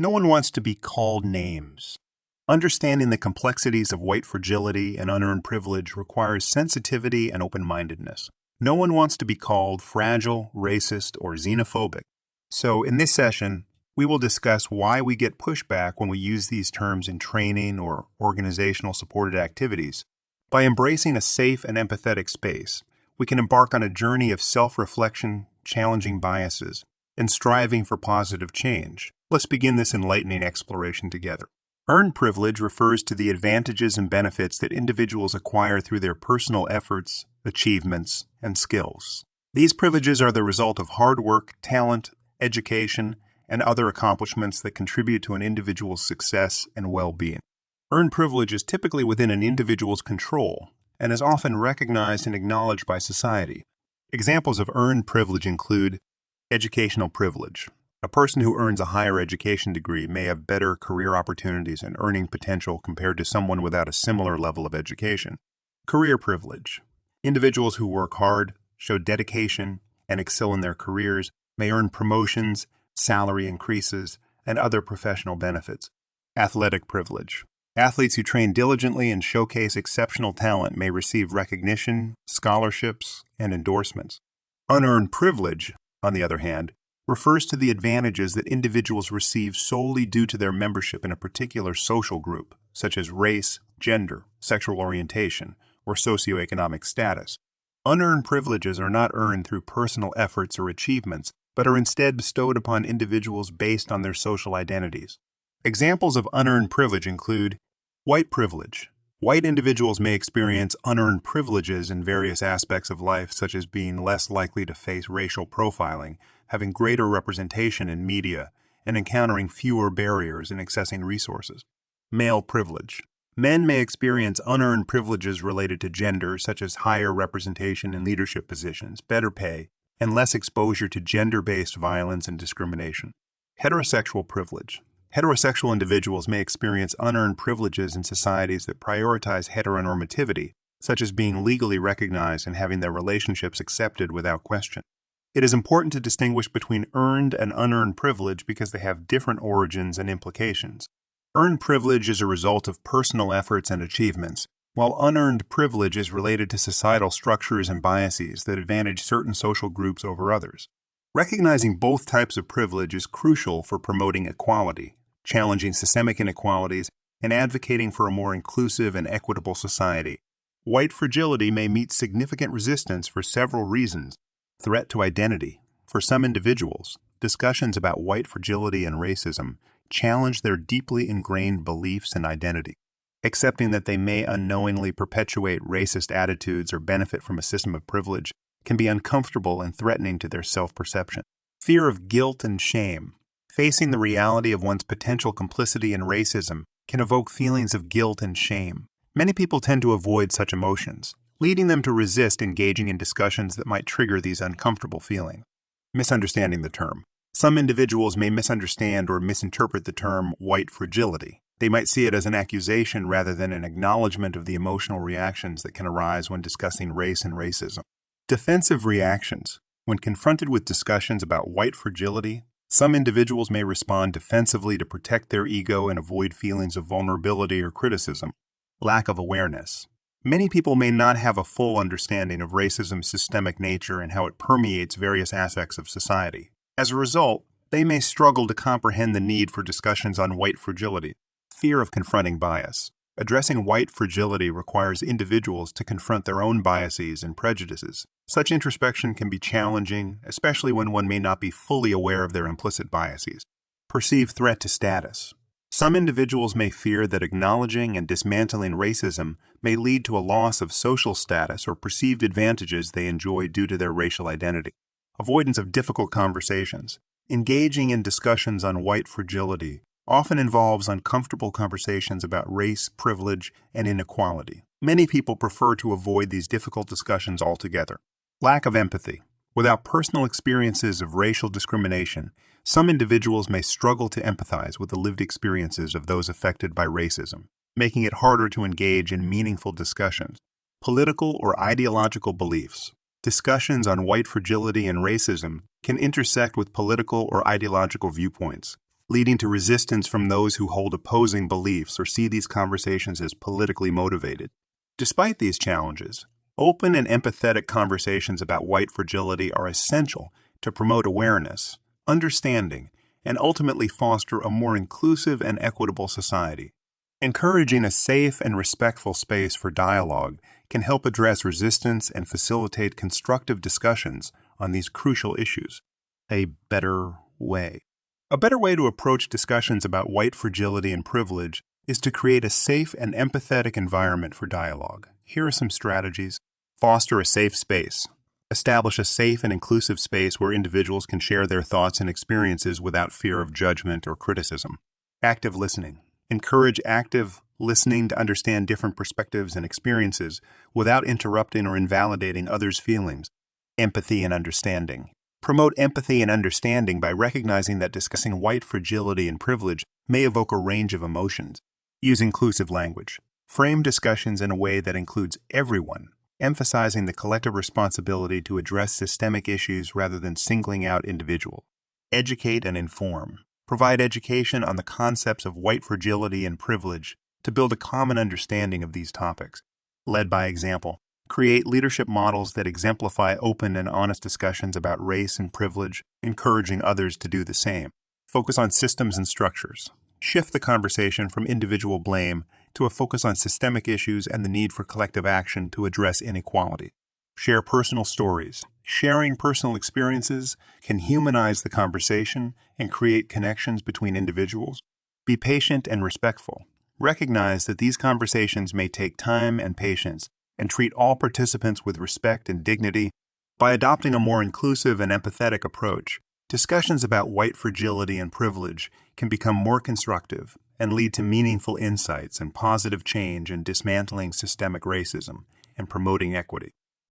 No one wants to be called names. Understanding the complexities of white fragility and unearned privilege requires sensitivity and open-mindedness. No one wants to be called fragile, racist, or xenophobic. So, in this session, we will discuss why we get pushback when we use these terms in training or organizational supported activities. By embracing a safe and empathetic space, we can embark on a journey of self-reflection, challenging biases, and striving for positive change. Let's begin this enlightening exploration together. Earned privilege refers to the advantages and benefits that individuals acquire through their personal efforts, achievements, and skills. These privileges are the result of hard work, talent, education, and other accomplishments that contribute to an individual's success and well-being. Earned privilege is typically within an individual's control and is often recognized and acknowledged by society. Examples of earned privilege include educational privilege. A person who earns a higher education degree may have better career opportunities and earning potential compared to someone without a similar level of education. Career privilege. Individuals who work hard, show dedication, and excel in their careers may earn promotions, salary increases, and other professional benefits. Athletic privilege. Athletes who train diligently and showcase exceptional talent may receive recognition, scholarships, and endorsements. Unearned privilege, on the other hand, refers to the advantages that individuals receive solely due to their membership in a particular social group, such as race, gender, sexual orientation, or socioeconomic status. Unearned privileges are not earned through personal efforts or achievements, but are instead bestowed upon individuals based on their social identities. Examples of unearned privilege include white privilege. White individuals may experience unearned privileges in various aspects of life, such as being less likely to face racial profiling, having greater representation in media, and encountering fewer barriers in accessing resources. Male privilege. Men may experience unearned privileges related to gender, such as higher representation in leadership positions, better pay, and less exposure to gender-based violence and discrimination. Heterosexual privilege. Heterosexual individuals may experience unearned privileges in societies that prioritize heteronormativity, such as being legally recognized and having their relationships accepted without question. It is important to distinguish between earned and unearned privilege because they have different origins and implications. Earned privilege is a result of personal efforts and achievements, while unearned privilege is related to societal structures and biases that advantage certain social groups over others. Recognizing both types of privilege is crucial for promoting equality, challenging systemic inequalities, and advocating for a more inclusive and equitable society. White fragility may meet significant resistance for several reasons. Threat to identity. For some individuals, discussions about white fragility and racism challenge their deeply ingrained beliefs and identity. Accepting that they may unknowingly perpetuate racist attitudes or benefit from a system of privilege can be uncomfortable and threatening to their self-perception. Fear of guilt and shame. Facing the reality of one's potential complicity in racism can evoke feelings of guilt and shame. Many people tend to avoid such emotions, leading them to resist engaging in discussions that might trigger these uncomfortable feelings. Misunderstanding the term. Some individuals may misunderstand or misinterpret the term white fragility. They might see it as an accusation rather than an acknowledgement of the emotional reactions that can arise when discussing race and racism. Defensive reactions. When confronted with discussions about white fragility, some individuals may respond defensively to protect their ego and avoid feelings of vulnerability or criticism. Lack of awareness. Many people may not have a full understanding of racism's systemic nature and how it permeates various aspects of society. As a result, they may struggle to comprehend the need for discussions on white fragility. Fear of confronting bias. Addressing white fragility requires individuals to confront their own biases and prejudices. Such introspection can be challenging, especially when one may not be fully aware of their implicit biases. Perceived threat to status. Some individuals may fear that acknowledging and dismantling racism may lead to a loss of social status or perceived advantages they enjoy due to their racial identity. Avoidance of difficult conversations. Engaging in discussions on white fragility often involves uncomfortable conversations about race, privilege, and inequality. Many people prefer to avoid these difficult discussions altogether. Lack of empathy. Without personal experiences of racial discrimination, some individuals may struggle to empathize with the lived experiences of those affected by racism, making it harder to engage in meaningful discussions. Political or ideological beliefs. Discussions on white fragility and racism can intersect with political or ideological viewpoints, leading to resistance from those who hold opposing beliefs or see these conversations as politically motivated. Despite these challenges, open and empathetic conversations about white fragility are essential to promote awareness, understanding, and ultimately foster a more inclusive and equitable society. Encouraging a safe and respectful space for dialogue can help address resistance and facilitate constructive discussions on these crucial issues. A better way. A better way to approach discussions about white fragility and privilege is to create a safe and empathetic environment for dialogue. Here are some strategies. Foster a safe space. Establish a safe and inclusive space where individuals can share their thoughts and experiences without fear of judgment or criticism. Active listening. Encourage active listening to understand different perspectives and experiences without interrupting or invalidating others' feelings. Empathy and understanding. Promote empathy and understanding by recognizing that discussing white fragility and privilege may evoke a range of emotions. Use inclusive language. Frame discussions in a way that includes everyone, emphasizing the collective responsibility to address systemic issues rather than singling out individuals. Educate and inform. Provide education on the concepts of white fragility and privilege to build a common understanding of these topics. Led by example. Create leadership models that exemplify open and honest discussions about race and privilege, encouraging others to do the same. Focus on systems and structures. Shift the conversation from individual blame to a focus on systemic issues and the need for collective action to address inequality. Share personal stories. Sharing personal experiences can humanize the conversation and create connections between individuals. Be patient and respectful. Recognize that these conversations may take time and patience, and treat all participants with respect and dignity. By adopting a more inclusive and empathetic approach, discussions about white fragility and privilege can become more constructive and lead to meaningful insights and positive change in dismantling systemic racism and promoting equity.